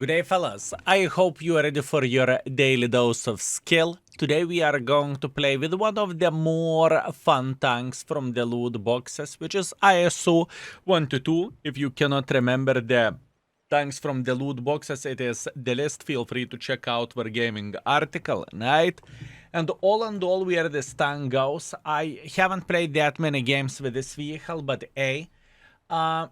Good day, fellas. I hope you are ready for your daily dose of skill. Today we are going to play with one of the more fun tanks from the loot boxes, which is ISU-122. If you cannot remember the tanks from the loot boxes, it is the list. Feel free to check out our gaming article, right? And all in all, where this tank goes, I haven't played that many games with this vehicle, but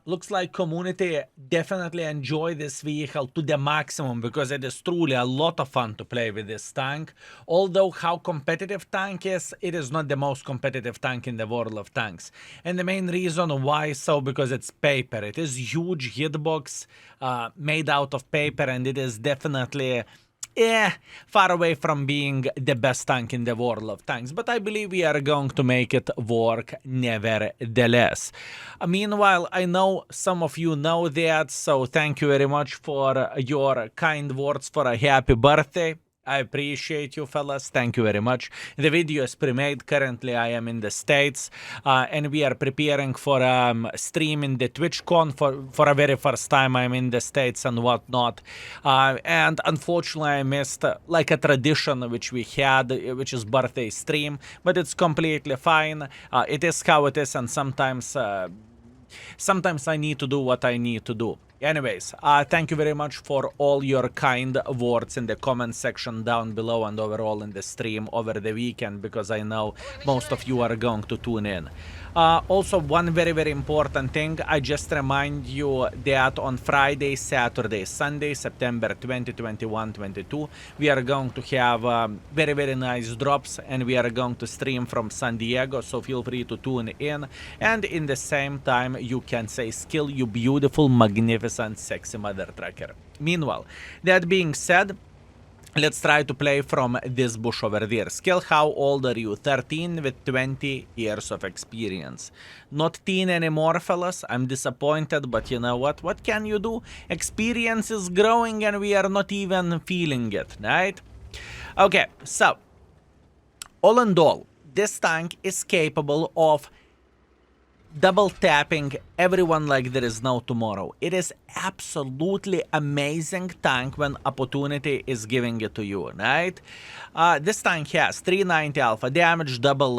looks like community definitely enjoy this vehicle to the maximum because it is truly a lot of fun to play with this tank. Although how competitive tank is, it is not the most competitive tank in the world of tanks. And the main reason why so, because it's paper. It is huge hitbox made out of paper, and it is definitely far away from being the best tank in the world of tanks, but I believe we are going to make it work nevertheless. Meanwhile, I know some of you know that, so thank you very much for your kind words for a happy birthday. I appreciate you, fellas. Thank you very much. The video is pre-made. Currently, I am in the States, and we are preparing for stream in the TwitchCon for a very first time. I'm in the States and whatnot. And unfortunately, I missed like a tradition which we had, which is birthday stream, but it's completely fine. It is how it is, and sometimes I need to do what I need to do. Anyways, thank you very much for all your kind words in the comment section down below and overall in the stream over the weekend, because I know most of you are going to tune in. Also, one very important thing, I just remind you that on Friday, Saturday, Sunday, September 2021-22, we are going to have very nice drops, and we are going to stream from San Diego, so feel free to tune in. And in the same time, you can say skill, you beautiful, magnificent, sexy mother trucker. Meanwhile, that being said, let's try to play from this bush over there. Skill, how old are you? 13 with 20 years of experience. Not teen anymore, fellas. I'm disappointed, but you know what? What can you do? Experience is growing and we are not even feeling it, right? Okay, so, all in all, this tank is capable of double tapping everyone like there is no tomorrow. It is absolutely amazing tank when opportunity is giving it to you, right? This tank has 390 alpha damage, double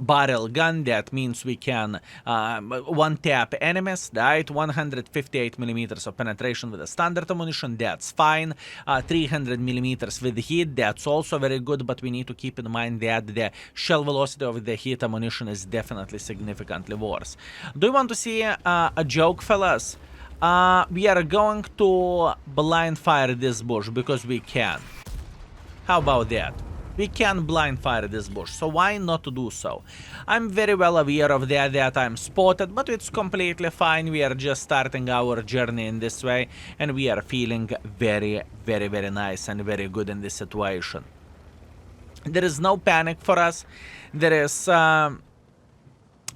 barrel gun. That means we can one tap enemies, right? 158 millimeters of penetration with a standard ammunition. That's fine. 300 millimeters with heat. That's also very good, but we need to keep in mind that the shell velocity of the heat ammunition is definitely significantly worse. Do you want to see a joke, fellas? We are going to blind fire this bush because we can. How about that? We can blind fire this bush, so why not to do so? I'm very well aware of that I'm spotted, but it's completely fine. We are just starting our journey in this way, and we are feeling very nice and very good in this situation. There is no panic for us. There is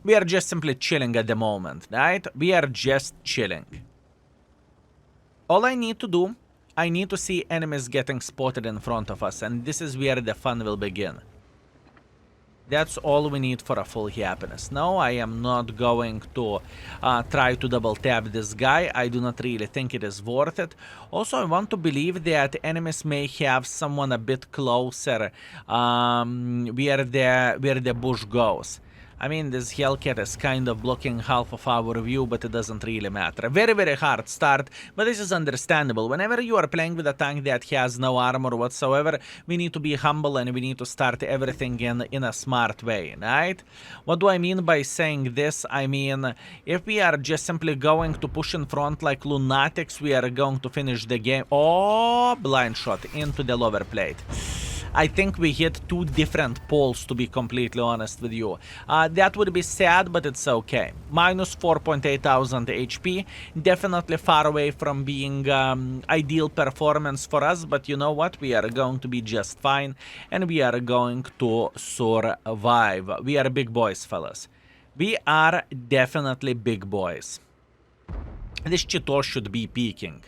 we are just simply chilling at the moment, right? We are just chilling. All I need to do, I need to see enemies getting spotted in front of us, and this is where the fun will begin. That's all we need for a full happiness. No, I am not going to try to double tap this guy. I do not really think it is worth it. Also, I want to believe that enemies may have someone a bit closer where the bush goes. I mean, this Hellcat is kind of blocking half of our view, but it doesn't really matter. Very hard start, but this is understandable. Whenever you are playing with a tank that has no armor whatsoever, we need to be humble and we need to start everything in a smart way, right? What do I mean by saying this? I mean, if we are just simply going to push in front like lunatics, we are going to finish the game. Oh, blind shot into the lower plate. I think we hit two different poles, to be completely honest with you. That would be sad, but it's okay. Minus 4.8 thousand HP. Definitely far away from being ideal performance for us, but you know what? We are going to be just fine, and we are going to survive. We are big boys, fellas. We are definitely big boys. This Cheetor should be peeking.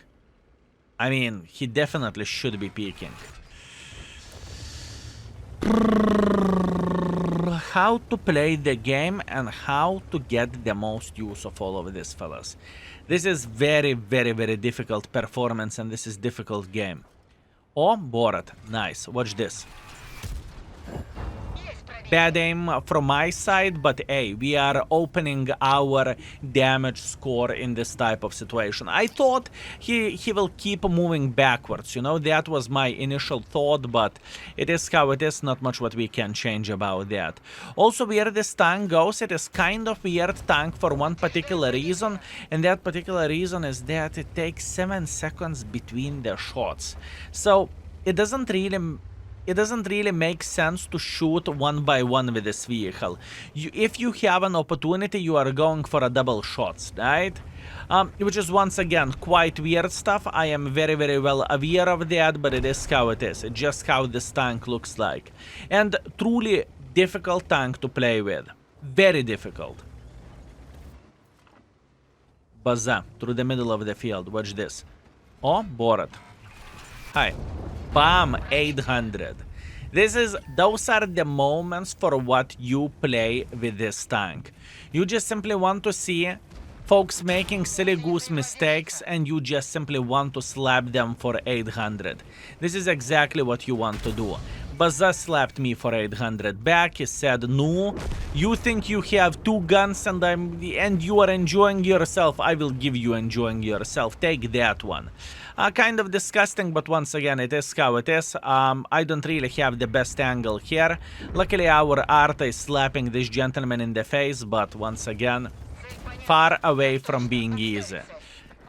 I mean, he definitely should be peeking. how to play the game and how to get the most use of all of this, fellas. This is very, very, very difficult performance, and this is difficult game. Oh, Borat. Nice. Watch this. Bad aim from my side, but hey, we are opening our damage score in this type of situation. I thought he will keep moving backwards, you know, that was my initial thought, but it is how it is, not much what we can change about that. Also, where this tank goes, it is kind of weird tank for one particular reason, and that particular reason is that it takes 7 seconds between the shots. So, it doesn't really make sense to shoot one by one with this vehicle. If you have an opportunity, you are going for a double shots, right? Which is once again quite weird stuff. I am very, very well aware of that, but it is how it is. It's just how this tank looks like. And truly difficult tank to play with. Very difficult. Baza, through the middle of the field. Watch this. Oh, Borat. Hi. Bam, 800. Those are the moments for what you play with this tank. You just simply want to see folks making silly goose mistakes, and you just simply want to slap them for 800. This is exactly what you want to do. Baza slapped me for 800 back. He said, no, you think you have 2 guns and you are enjoying yourself. I will give you enjoying yourself. Take that one. Kind of disgusting, but once again, it is how it is. I don't really have the best angle here. Luckily, our Arta is slapping this gentleman in the face, but once again, far away from being easy.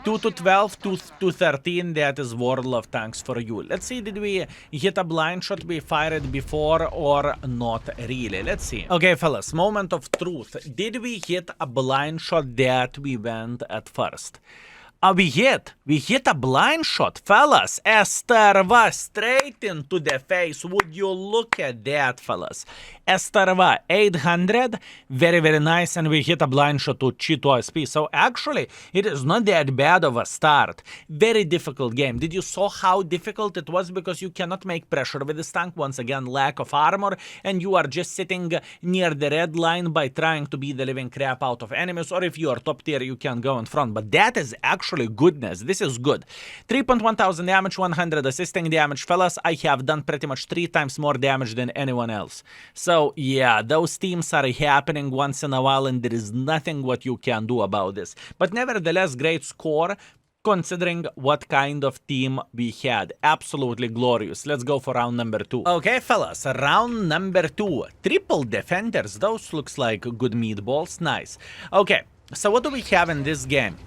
2 to 12, 2 to 13, that is World of Tanks for you. Let's see, did we hit a blind shot we fired before or not really? Let's see. Okay, fellas, moment of truth. Did we hit a blind shot that we went at first? We hit a blind shot, fellas. Estarva straight into the face. Would you look at that, fellas? Estarva 800, very, very nice, and we hit a blind shot to Cheeto SP. So actually, it is not that bad of a start. Very difficult game. Did you saw how difficult it was? Because you cannot make pressure with this tank. Once again, lack of armor, and you are just sitting near the red line by trying to beat the living crap out of enemies, or if you are top tier, you can go in front. But that is actually goodness. This is good. 3.1 thousand damage, 100 assisting damage. Fellas, I have done pretty much 3 times more damage than anyone else. So, yeah, those teams are happening once in a while, and there is nothing what you can do about this. But nevertheless, great score, considering what kind of team we had. Absolutely glorious. Let's go for round number 2. Okay, fellas, round number 2. Triple defenders. Those looks like good meatballs. Nice. Okay, so what do we have in this game?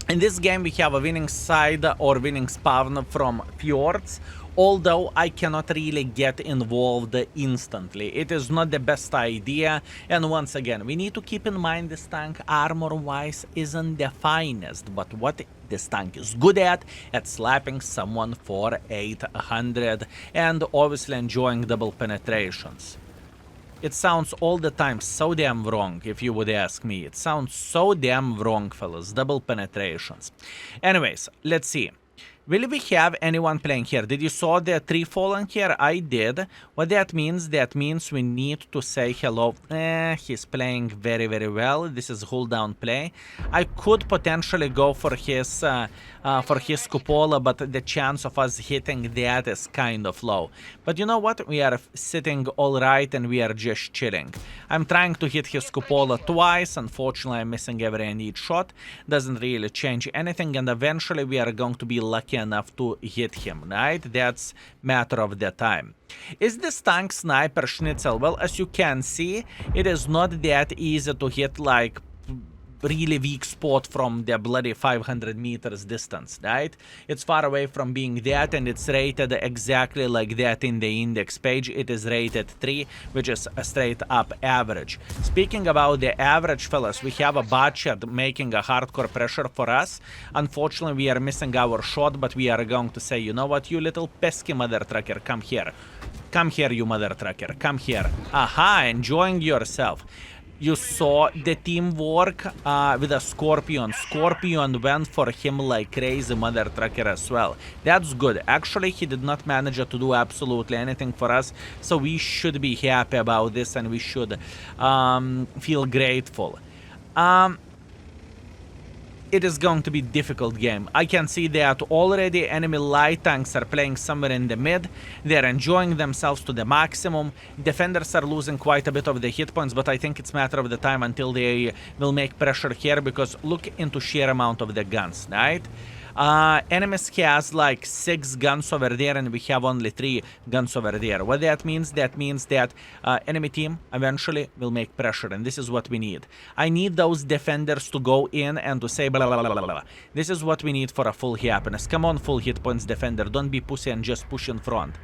In this game, we have a winning side or winning spawn from Fjords, although I cannot really get involved instantly. It is not the best idea, and once again, we need to keep in mind this tank armor-wise isn't the finest, but what this tank is good at slapping someone for 800 and obviously enjoying double penetrations. It sounds all the time so damn wrong, if you would ask me. It sounds so damn wrong, fellas. Double penetrations. Anyways, let's see. Will we have anyone playing here? Did you saw the tree falling here? I did. What that means? That means we need to say hello. He's playing very, very well. This is hold down play. I could potentially go for his cupola, but the chance of us hitting that is kind of low. But you know what? We are sitting all right and we are just chilling. I'm trying to hit his cupola twice. Unfortunately, I'm missing every and each shot. Doesn't really change anything, and eventually we are going to be lucky enough to hit him, right? That's matter of the time. Is this tank sniper schnitzel? Well, as you can see, it is not that easy to hit like really weak spot from the bloody 500 meters distance, right? It's far away from being that, and it's rated exactly like that in the index page. It is rated 3, which is a straight up average. Speaking about the average, fellas, we have a botchat making a hardcore pressure for us. Unfortunately, we are missing our shot, but we are going to say, you know what, you little pesky mother trucker, come here. Come here, you mother trucker, come here. Aha, enjoying yourself. You saw the teamwork with a Scorpion. Scorpion went for him like crazy mother trucker as well. That's good. Actually, he did not manage to do absolutely anything for us, so we should be happy about this and we should feel grateful. It is going to be a difficult game. I can see that already enemy light tanks are playing somewhere in the mid. They're enjoying themselves to the maximum. Defenders are losing quite a bit of the hit points, but I think it's a matter of the time until they will make pressure here, because look into sheer amount of the guns, right? Enemies has like 6 guns over there and we have only 3 guns over there. What that means? That means that enemy team eventually will make pressure, and this is what we need. I need those defenders to go in and to say blah blah blah blah blah. This is what we need for a full happiness. Come on, full hit points defender, don't be pussy and just push in front.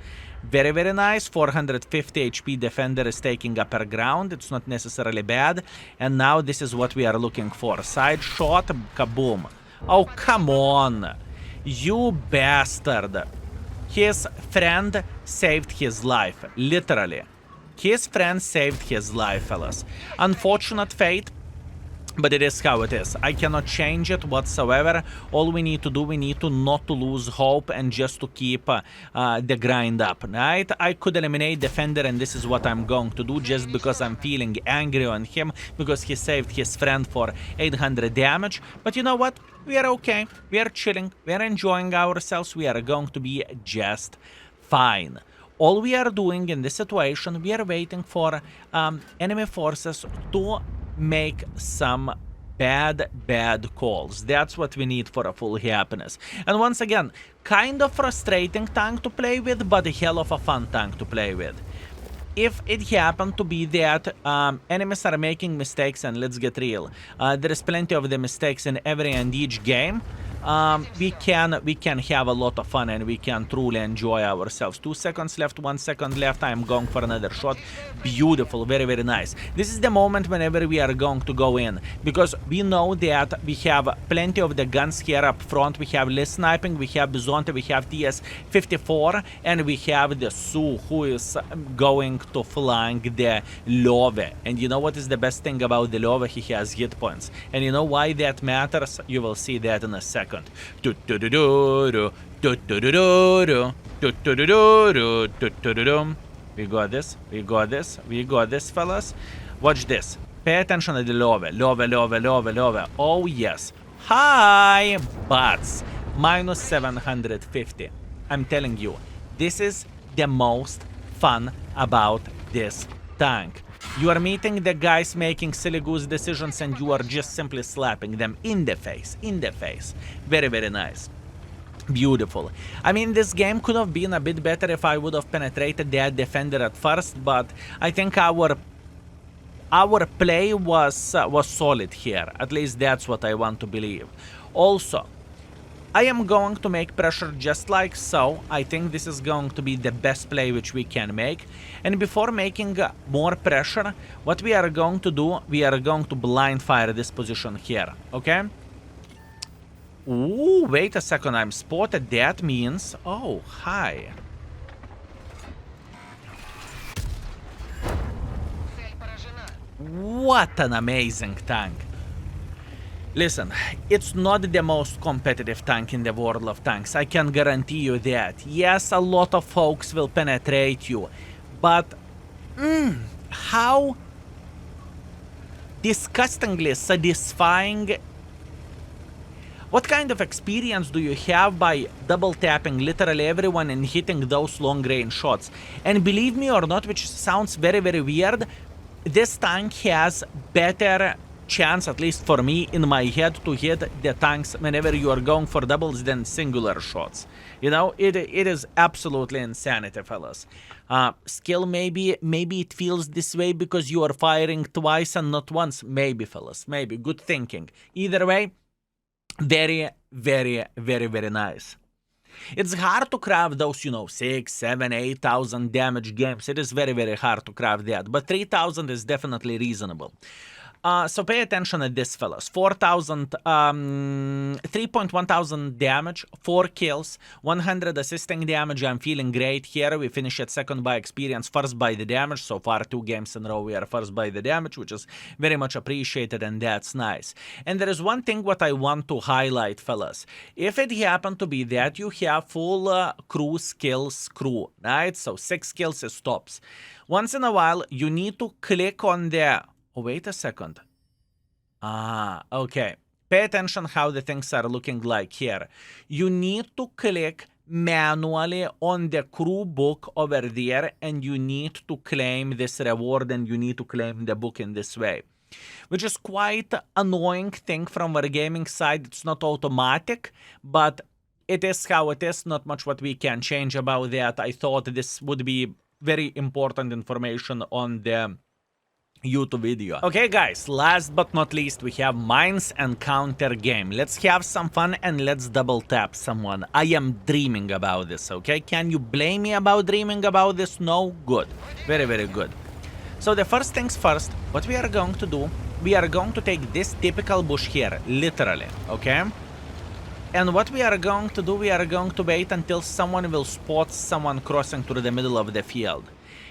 Very, very nice. 450 HP defender is taking upper ground. It's not necessarily bad. And now this is what we are looking for. Side shot, kaboom. Oh, come on, you bastard. His friend saved his life, literally. His friend saved his life, fellas. Unfortunate fate, but it is how it is. I cannot change it whatsoever. All we need to do, we need to not to lose hope and just to keep the grind up, right? I could eliminate defender, and this is what I'm going to do just because I'm feeling angry on him because he saved his friend for 800 damage. But you know what? We are okay. We are chilling. We are enjoying ourselves. We are going to be just fine. All we are doing in this situation, we are waiting for enemy forces to make some bad calls. That's what we need for a full happiness. And once again, kind of frustrating tank to play with, but a hell of a fun tank to play with. If it happened to be that enemies are making mistakes, and let's get real, there is plenty of the mistakes in every and each game, we can have a lot of fun and we can truly enjoy ourselves. 2 seconds left, 1 second left. I am going for another shot. Beautiful, very, very nice. This is the moment whenever we are going to go in, because we know that we have plenty of the guns here up front. We have less sniping, we have Bizonte, we have TS-54, and we have the Su, who is going to flank the Love. And you know what is the best thing about the Love? He has hit points. And you know why that matters? You will see that in a second. We got this, we got this, we got this, fellas. Watch this. Pay attention to the Love. Oh yes. Hi, butts. Minus 750. I'm telling you, this is the most fun about this tank. You are meeting the guys making silly goose decisions and you are just simply slapping them in the face, Very, very nice. Beautiful. I mean, this game could have been a bit better if I would have penetrated that defender at first, but I think our play was solid here. At least that's what I want to believe. Also, I am going to make pressure just like so. I think this is going to be the best play which we can make. And before making more pressure, what we are going to do, we are going to blind fire this position here, okay? Ooh, wait a second, I'm spotted. That means... Oh, hi. What an amazing tank. Listen, it's not the most competitive tank in the world of tanks, I can guarantee you that. Yes, a lot of folks will penetrate you, but how disgustingly satisfying. What kind of experience do you have by double tapping literally everyone and hitting those long range shots? And believe me or not, which sounds very, very weird, this tank has better chance, at least for me in my head, to hit the tanks whenever you are going for doubles than singular shots. You know, it is absolutely insanity, fellas. Skill, maybe it feels this way because you are firing twice and not once. Maybe, fellas, maybe. Good thinking. Either way, very, very, very, very nice. It's hard to craft those, you know, 6, 7, 8,000 damage games. It is very, very hard to craft that. But 3,000 is definitely reasonable. So pay attention at this, fellas. 3.1 thousand damage, 4 kills, 100 assisting damage. I'm feeling great here. We finish at second by experience, first by the damage. So far, 2 games in a row, we are first by the damage, which is very much appreciated, and that's nice. And there is one thing what I want to highlight, fellas. If it happened to be that you have full crew skills crew, right? So 6 kills is tops. Once in a while, you need to click on the... Oh, wait a second. Okay. Pay attention how the things are looking like here. You need to click manually on the crew book over there, and you need to claim this reward, and you need to claim the book in this way. Which is quite annoying thing from our gaming side. It's not automatic, but it is how it is. Not much what we can change about that. I thought this would be very important information on the YouTube video. Okay guys, last but not least, we have mines and counter game. Let's have some fun and let's double tap someone. I am dreaming about this, okay? Can you blame me about dreaming about this? No? Good. Very, very good. So the first things first, what we are going to do, we are going to take this typical bush here, literally, okay? And what we are going to do, we are going to wait until someone will spot someone crossing through the middle of the field.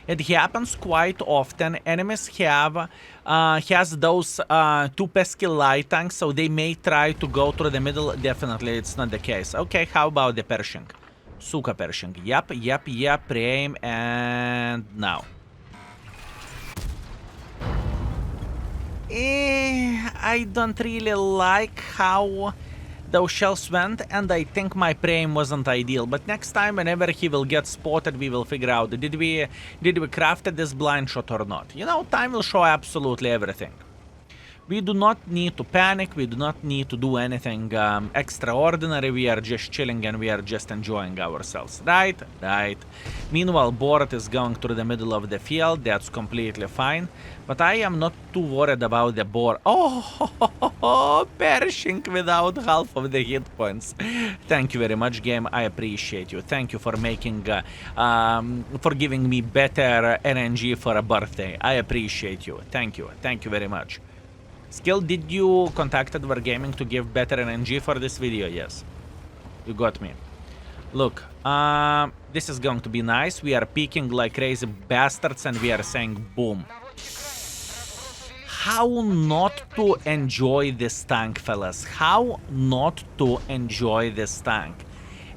It happens quite often. Enemies has those 2 pesky light tanks, so they may try to go through the middle. Definitely, it's not the case. Okay, how about the Pershing? Suka Pershing. Yep, aim, and now. I don't really like how those shells went, and I think my aim wasn't ideal. But next time, whenever he will get spotted, we will figure out did we craft this blind shot or not. You know, time will show absolutely everything. We do not need to panic. We do not need to do anything extraordinary. We are just chilling and we are just enjoying ourselves. Right? Right. Meanwhile, Borat is going through the middle of the field. That's completely fine. But I am not too worried about the Borat. Oh, perishing without half of the hit points. Thank you very much, game. I appreciate you. Thank you for making, for giving me better RNG for a birthday. I appreciate you. Thank you. Thank you very much. Skill, did you contacted Wargaming to give better RNG for this video? Yes. You got me. Look, this is going to be nice. We are peeking like crazy bastards and we are saying boom. How not to enjoy this tank, fellas? How not to enjoy this tank?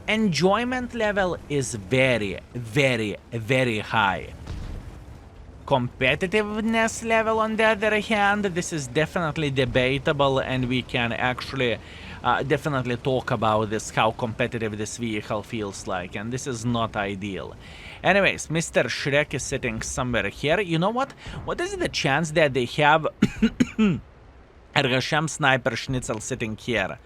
Enjoyment level is very, very, very high. Competitiveness level, on the other hand, this is definitely debatable, and we can actually definitely talk about this, how competitive this vehicle feels like, and this is not ideal. Anyways, Mr. Shrek is sitting somewhere here. You know what? What is the chance that they have Ergashem Sniper Schnitzel sitting here?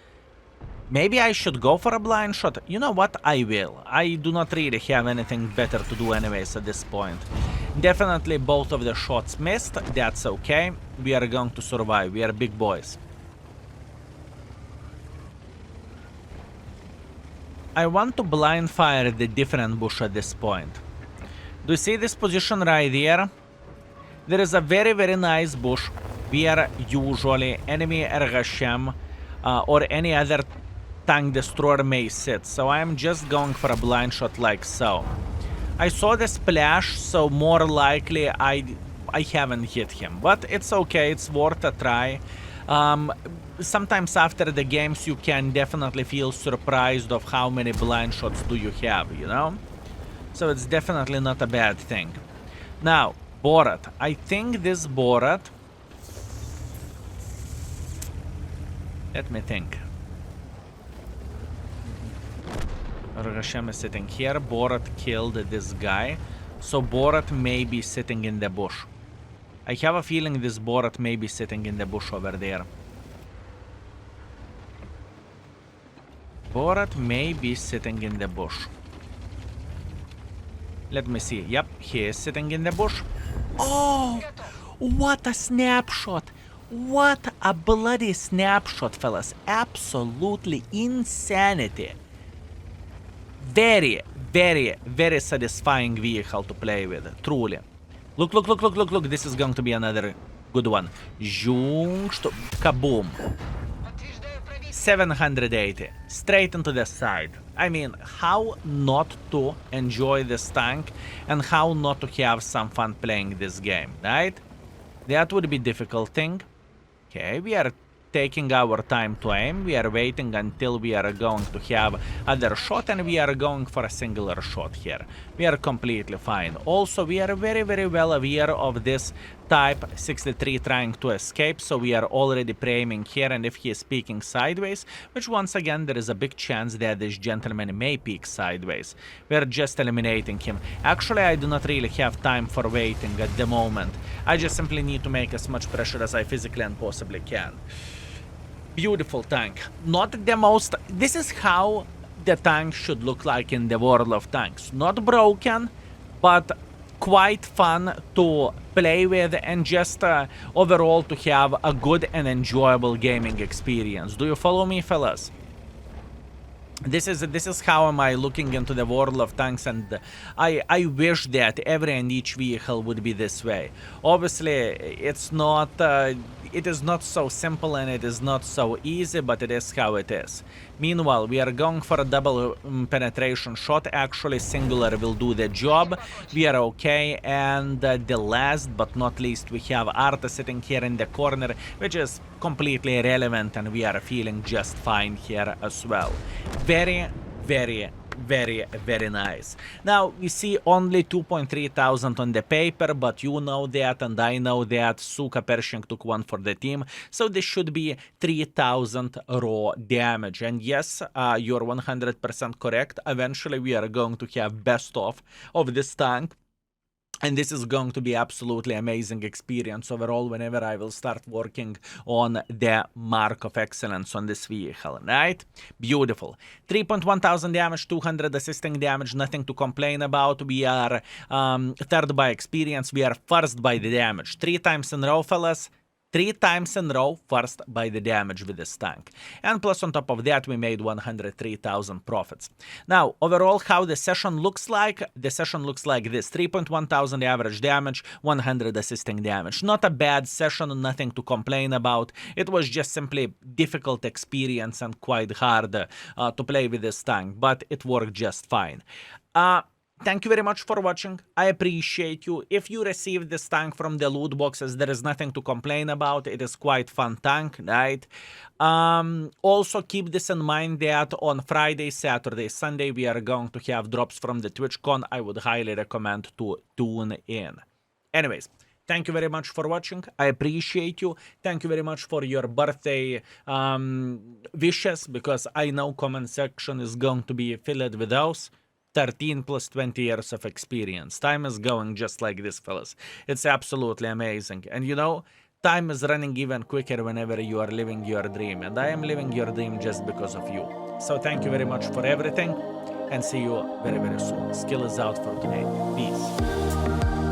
Maybe I should go for a blind shot. You know what? I will. I do not really have anything better to do anyways at this point. Definitely both of the shots missed. That's okay. We are going to survive. We are big boys. I want to blind fire the different bush at this point. Do you see this position right here? There is a very, very nice bush where usually enemy Ergashem or any other tank destroyer may sit. So I am just going for a blind shot like so. I saw the splash, so more likely I haven't hit him. But it's okay, it's worth a try. Sometimes after the games you can definitely feel surprised of how many blind shots do you have, you know? So it's definitely not a bad thing. Now, Borat. I think this Borat... Let me think. Ergashem is sitting here. Borat killed this guy. So Borat may be sitting in the bush. I have a feeling this Borat may be sitting in the bush over there. Borat may be sitting in the bush. Let me see. Yep, he is sitting in the bush. Oh, what a snapshot. What a bloody snapshot, fellas. Absolutely insanity. Very, very, very satisfying vehicle to play with. Truly. Look, look, look, look, look, look. This is going to be another Good one. Zoom, kaboom. 780. Straight into the side. I mean, how not to enjoy this tank and how not to have some fun playing this game, right? That would be difficult thing. Okay, we are taking our time to aim. We are waiting until we are going to have other shot, and we are going for a singular shot here. We are completely fine. Also, we are very, very well aware of this type 63 trying to escape, so we are already pre-aiming here, and if he is peeking sideways, which once again there is a big chance that this gentleman may peek sideways, we are just eliminating him. Actually, I do not really have time for waiting at the moment. I just simply need to make as much pressure as I physically and possibly can. Beautiful tank. Not the most... This is how the tank should look like in the world of tanks. Not broken, but quite fun to play with, and just overall to have a good and enjoyable gaming experience. Do you follow me, fellas? This is how am I looking into the world of tanks, and I wish that every and each vehicle would be this way. Obviously, it's not it is not so simple and it is not so easy, but it is how it is. Meanwhile, we are going for a double penetration shot. Actually, singular will do the job. We are okay, and the last but not least, we have Arta sitting here in the corner, which is completely irrelevant, and we are feeling just fine here as well. Very, very, very, very nice. Now, we see only 2,300 on the paper, but you know that, and I know that. Suka Pershing took one for the team, so this should be 3,000 raw damage. And yes, you're 100% correct. Eventually, we are going to have best of this tank. And this is going to be absolutely amazing experience overall whenever I will start working on the mark of excellence on this vehicle, right? Beautiful. 3,100 damage, 200 assisting damage, nothing to complain about. We are third by experience. We are first by the damage. 3 times in a row, fellas. 3 times in a row, first by the damage with this tank. And plus on top of that, we made 103,000 profits. Now, overall, how the session looks like? The session looks like this. 3,100 average damage, 100 assisting damage. Not a bad session, nothing to complain about. It was just simply difficult experience and quite hard to play with this tank, but it worked just fine. Thank you very much for watching. I appreciate you. If you received this tank from the loot boxes, there is nothing to complain about. It is quite fun tank, right? Also keep this in mind that on Friday, Saturday, Sunday, we are going to have drops from the TwitchCon. I would highly recommend to tune in. Anyways, thank you very much for watching. I appreciate you. Thank you very much for your birthday wishes, because I know comment section is going to be filled with those. 13 plus 20 years of experience. Time is going just like this, fellas. It's absolutely amazing. And you know, time is running even quicker whenever you are living your dream. And I am living your dream just because of you. So thank you very much for everything. And see you very, very soon. Skill is out for today. Peace.